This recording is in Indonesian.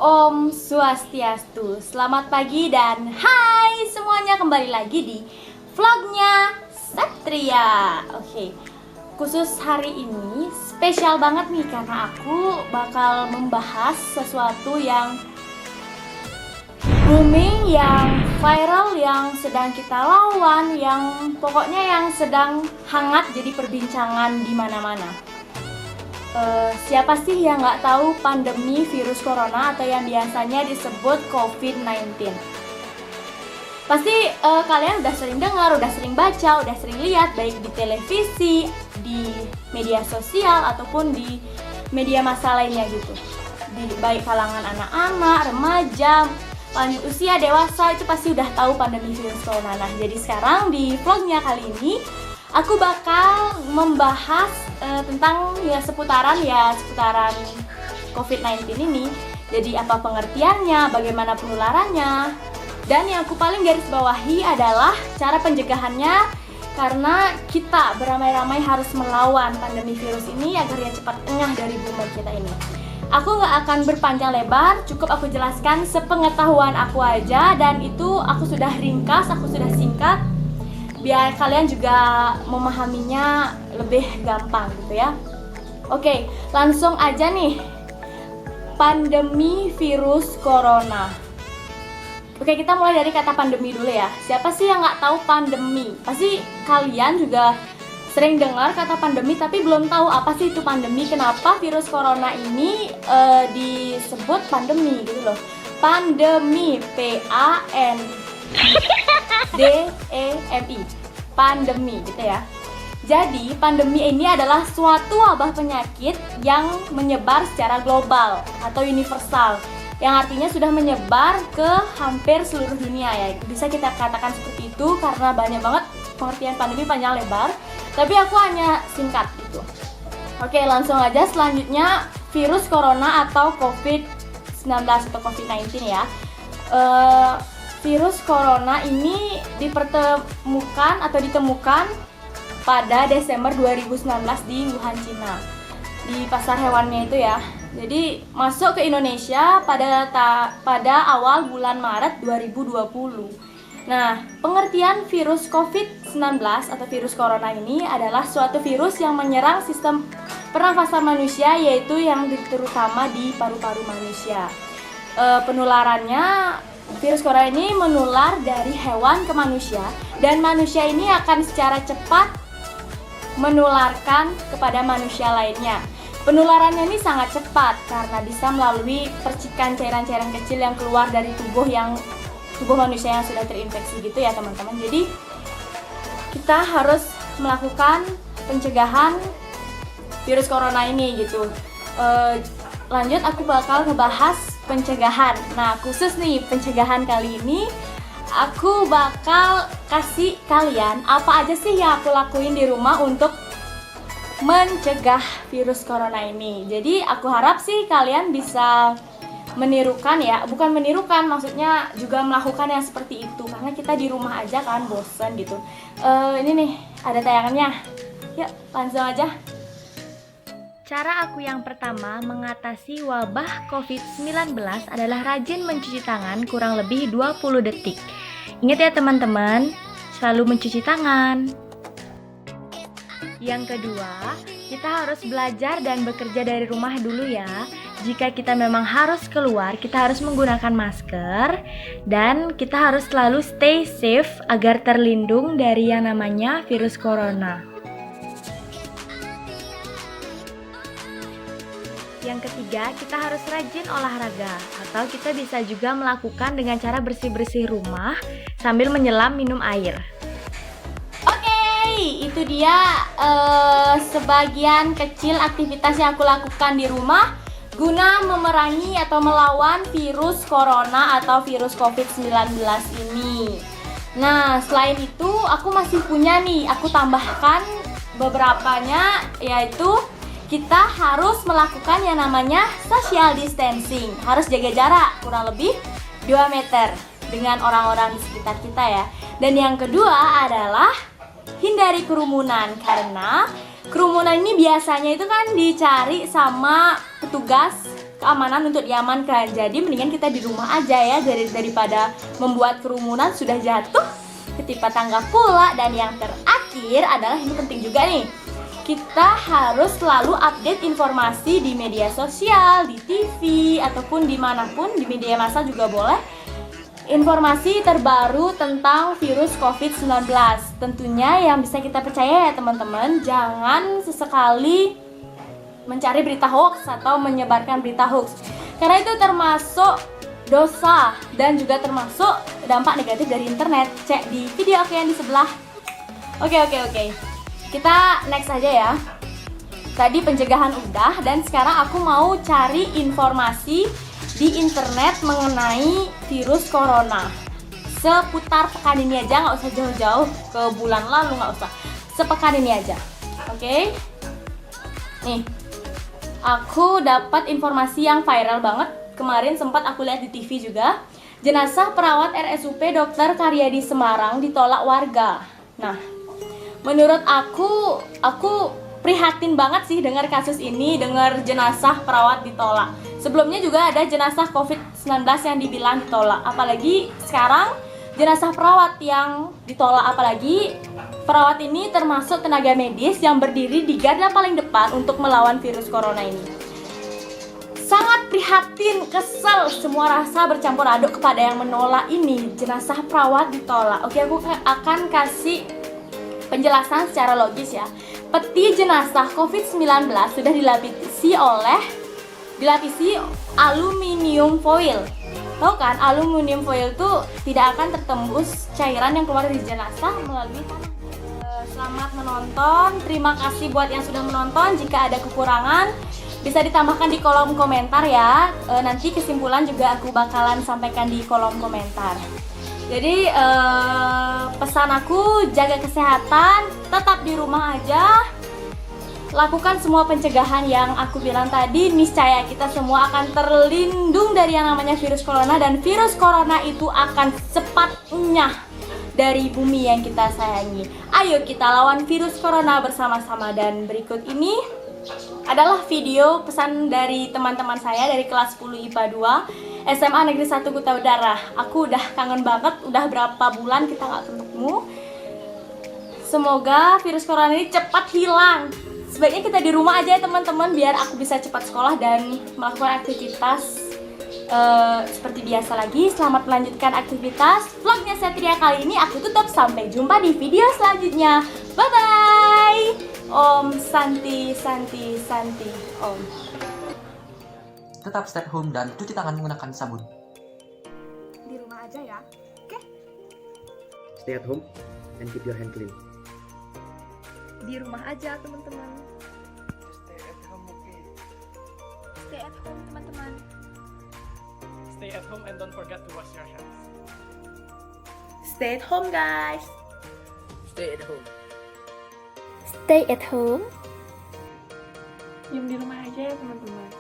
Om Swastiastu. Selamat pagi dan hai semuanya, kembali lagi di vlognya Satria. Oke, khusus hari ini spesial banget nih karena aku bakal membahas sesuatu yang booming, yang viral, yang sedang kita lawan, yang pokoknya yang sedang hangat jadi perbincangan di mana-mana. Siapa sih yang nggak tahu pandemi virus corona atau yang biasanya disebut COVID-19? Pasti kalian udah sering dengar, udah sering baca, udah sering lihat baik di televisi, di media sosial ataupun di media massa lainnya gitu. Di baik kalangan anak-anak, remaja, lanjut usia, dewasa itu pasti udah tahu pandemi virus corona. Nah, jadi sekarang di vlognya kali ini aku bakal membahas tentang seputaran COVID-19 ini. Jadi apa pengertiannya, bagaimana penularannya, dan yang aku paling garis bawahi adalah cara pencegahannya, karena kita beramai-ramai harus melawan pandemi virus ini agar ya cepat engah dari bumi kita ini. Aku nggak akan berpanjang lebar, cukup aku jelaskan sepengetahuan aku aja, dan itu aku sudah ringkas, aku sudah singkat, biar kalian juga memahaminya lebih gampang gitu ya. Oke, langsung aja nih. Pandemi virus corona. Oke, kita mulai dari kata pandemi dulu ya. Siapa sih yang nggak tahu pandemi? Pasti kalian juga sering dengar kata pandemi tapi belum tahu apa sih itu pandemi. Kenapa virus corona ini disebut pandemi gitu loh. Pandemi, DEMI, pandemi gitu ya. Jadi pandemi ini adalah suatu wabah penyakit yang menyebar secara global atau universal, yang artinya sudah menyebar ke hampir seluruh dunia ya. Bisa kita katakan seperti itu karena banyak banget pengertian pandemi, panjang lebar, tapi aku hanya singkat gitu. Oke, langsung aja selanjutnya, virus corona atau COVID-19 atau COVID-19 ya. Virus corona ini ditemukan pada Desember 2019 di Wuhan, Cina, di pasar hewannya itu ya. Jadi masuk ke Indonesia pada awal bulan Maret 2020. Nah, pengertian virus COVID-19 atau virus corona ini adalah suatu virus yang menyerang sistem pernafasan manusia, yaitu yang terutama di paru-paru manusia. Penularannya, virus corona ini menular dari hewan ke manusia, dan manusia ini akan secara cepat menularkan kepada manusia lainnya. Penularannya ini sangat cepat karena bisa melalui percikan cairan-cairan kecil yang keluar dari tubuh manusia yang sudah terinfeksi gitu ya teman-teman. Jadi kita harus melakukan pencegahan virus corona ini gitu. Lanjut, aku bakal ngebahas pencegahan. Nah, khusus nih pencegahan kali ini aku bakal kasih kalian apa aja sih yang aku lakuin di rumah untuk mencegah virus corona ini. Jadi aku harap sih kalian bisa menirukan ya, bukan menirukan, maksudnya juga melakukan yang seperti itu, karena kita di rumah aja kan bosen gitu. Ini nih ada tayangannya, yuk langsung aja. Cara aku yang pertama mengatasi wabah COVID-19 adalah rajin mencuci tangan kurang lebih 20 detik. Ingat ya teman-teman, selalu mencuci tangan. Yang kedua, kita harus belajar dan bekerja dari rumah dulu ya. Jika kita memang harus keluar, kita harus menggunakan masker, dan kita harus selalu stay safe agar terlindung dari yang namanya virus corona. Yang ketiga, kita harus rajin olahraga, atau kita bisa juga melakukan dengan cara bersih-bersih rumah sambil menyelam minum air. Oke, itu dia sebagian kecil aktivitas yang aku lakukan di rumah guna memerangi atau melawan virus corona atau virus COVID-19 ini. Nah, selain itu aku masih punya nih, aku tambahkan beberapanya, yaitu kita harus melakukan yang namanya social distancing. Harus jaga jarak kurang lebih 2 meter dengan orang-orang di sekitar kita ya. Dan yang kedua adalah hindari kerumunan, karena kerumunan ini biasanya itu kan dicari sama petugas keamanan untuk diamankan. Jadi mendingan kita di rumah aja ya, daripada membuat kerumunan sudah jatuh ketimpa tangga pula. Dan yang terakhir adalah ini penting juga nih, kita harus selalu update informasi di media sosial, di TV, ataupun dimanapun, di media massa juga boleh, informasi terbaru tentang virus COVID-19. Tentunya yang bisa kita percaya ya teman-teman, jangan sesekali mencari berita hoax atau menyebarkan berita hoax, karena itu termasuk dosa dan juga termasuk dampak negatif dari internet. Cek di video yang di sebelah. Oke. Kita next aja ya. Tadi pencegahan udah, dan sekarang aku mau cari informasi di internet mengenai virus corona seputar pekan ini aja, nggak usah jauh-jauh ke bulan lalu, nggak usah, sepekan ini aja. Oke. Nih, aku dapat informasi yang viral banget. Kemarin sempat aku lihat di TV juga. Jenazah perawat RSUP Dr. Karyadi Semarang ditolak warga. Nah, menurut aku prihatin banget sih dengar kasus ini, dengar jenazah perawat ditolak. Sebelumnya juga ada jenazah COVID-19 yang dibilang ditolak. Apalagi sekarang jenazah perawat yang ditolak. Apalagi perawat ini termasuk tenaga medis yang berdiri di garda paling depan untuk melawan virus corona ini. Sangat prihatin, kesel, semua rasa bercampur aduk kepada yang menolak ini. Jenazah perawat ditolak. Oke, aku akan kasih penjelasan secara logis ya. Peti jenazah COVID-19 sudah dilapisi aluminium foil. Tahu kan, aluminium foil itu tidak akan tertembus cairan yang keluar dari jenazah melalui tanah. Selamat menonton. Terima kasih buat yang sudah menonton. Jika ada kekurangan bisa ditambahkan di kolom komentar ya. Nanti kesimpulan juga aku bakalan sampaikan di kolom komentar. Jadi pesan aku, jaga kesehatan, tetap di rumah aja, lakukan semua pencegahan yang aku bilang tadi. Niscaya kita semua akan terlindung dari yang namanya virus corona, dan virus corona itu akan cepat enyah dari bumi yang kita sayangi. Ayo kita lawan virus corona bersama-sama. Dan berikut ini adalah video pesan dari teman-teman saya dari kelas 10 IPA 2 SMA Negeri 1 Kuta Udara. Aku udah kangen banget, udah berapa bulan kita gak ketemu. Semoga virus corona ini cepat hilang. Sebaiknya kita di rumah aja ya teman-teman, biar aku bisa cepat sekolah dan melakukan aktivitas seperti biasa lagi. Selamat melanjutkan aktivitas. Vlognya Satria kali ini aku tutup. Sampai jumpa di video selanjutnya. Bye bye. Om Santi Santi Santi Om. Tetap stay at home dan cuci tangan menggunakan sabun. Di rumah aja ya. Oke? Stay at home and keep your hand clean. Di rumah aja teman-teman. Stay at home, okay. Stay at home teman-teman. Stay at home and don't forget to wash your hands. Stay at home guys. Stay at home. Stay at home. Diam di rumah aja ya teman-teman.